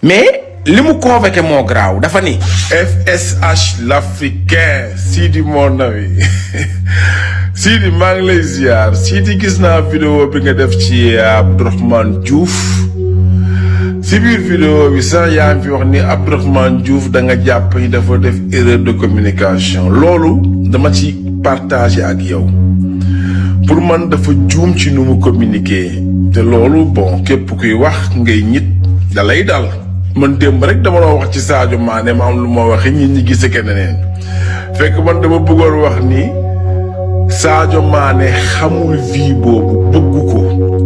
mais limu convoqué mo graw dafa ni FSH l'Africain Sidi mon ami Sidi maa ngi lay ziar Sidi gis naa vidéo bi nga def ci Abdou Rahmane Diouf si biir vidéo bi sax yaa ngi fi wax ni Abdou Rahmane Diouf da nga jàpp ni dafa def erreur de communication loolu dama ci partager ak yow pour man dafa juum ci nu mu communiquer te loolu bon képp kuy wax ngay ñit da lay dal man démb rek dama la wax ci Sadio Mané ma am lu ma waxe ñi gisse keneen fekk man dama bëggoon wax ni Sadio Mané xamul vie boobu bëgg ko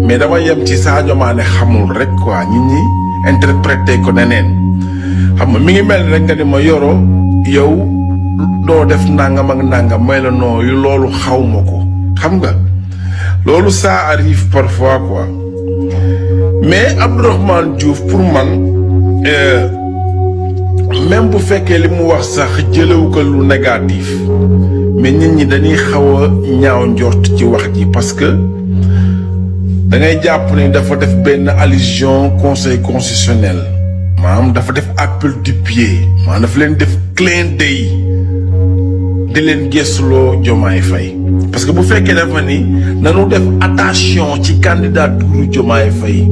mais dama yem ci Sadio Mané xamul rek quoi ñi interpréter ko neneen xam nga mi ngi mel rek nga ni ma Yoro yow doo def nangam ak nangam may la non yu loolu xawma ko xam nga loolu ça arrive parfois quoi mais Abdou Rahmane Diouf pour man même bu fekkee li mu wax sax jëlewu ko lu négatif mais nit ñi dañuy xaw a ñaaw njort ci wax ji parce que da ngay jàpp ni dafa def benn allusion conseil constitutionnel maanaam dafa def appel du pied maanaam dafa leen def clin d'œil di leen gëstuloo Diomaye Faye parce que bu fekkee dafa ni nanu def attention ci candidature Diomaye Faye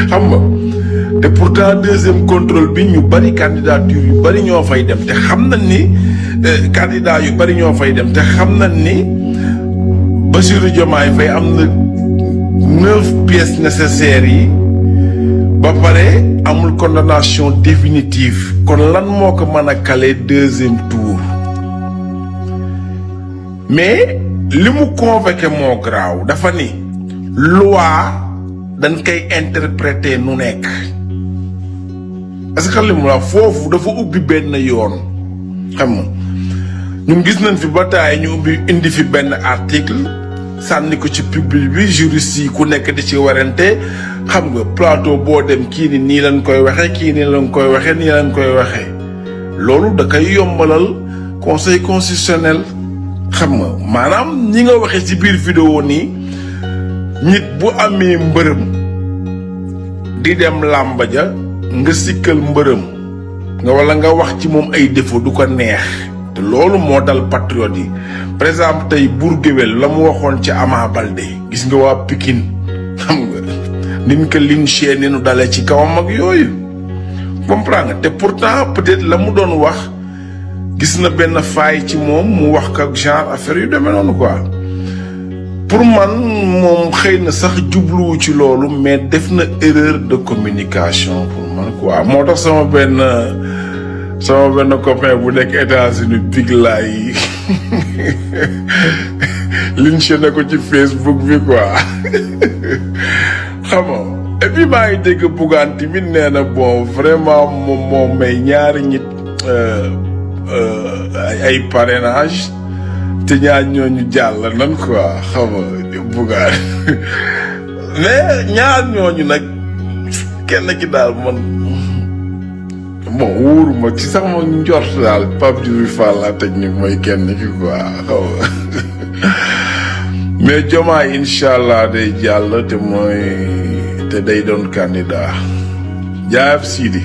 xam nga te pourtant deuxième contrôle bi ñu bari candidature yu bari ñoo fay dem te xam nañ ni candidat yu bari ñoo fay dem te xam nañ ni Bassirou Diomaye Faye am na 9 pièces nécessaires yi ba pare amul condamnation définitive kon lan moo ko mën a caler deuxième tour mais li mu convoqué moo graaw dafa ni loi dañ koy interpréter nu nekk est-ce que li mu la foofu dafa ubbi benn yoon xam nga ñun gis nañ fi ba taay ñu ubbi indi fi benn article sànni ko ci public bi juriste yi ku nekk di ci warante xam nga plateau boo dem kii ni nii lañ koy waxee kii nii lañ koy waxee nii lañ koy waxee loolu da koy yombalal conseil constitutionnel xam nga maanaam ñi nga waxee ci biir vidéo nii nit bu amee mbërëm di dem làmba ja nga sikkal mbërëm nga wala nga wax ci moom ay défaut du ko neex te loolu moo dal patriote yi par exemple tey Bourguewel la mu waxoon ci Ama Baldé gis nga waa Pikine xam nga nin ko linché ni nu dalee ci kawam ak yooyu comprends nga te pourtant peut-être la mu doon wax gis na benn faille ci moom mu wax ko ak genre affaire yu demee noonu quoi pour man moom xëy na sax jubluwu ci loolu mais def na erreur de communication pour man quoi moo tax sama benn copain bu nekk États-Unis big laay linché na ko ci Facebook bi quoi xam nga et puis maa ngi dégg Bougane tamit nee na bon vraiment moom moo may ñaari nit ay parrainage te ñaar ñooñu jàll nan quoi xam nga Bougane mais ñaar ñooñu nag kenn ki daal man bon wóoruma ci sax ma njort daal Pape Diouf Fall la technique mooy kenn ki quoi xaw nga mais Diomaye incha allah day jàll te mooy te day doon candidat jaayab Sidi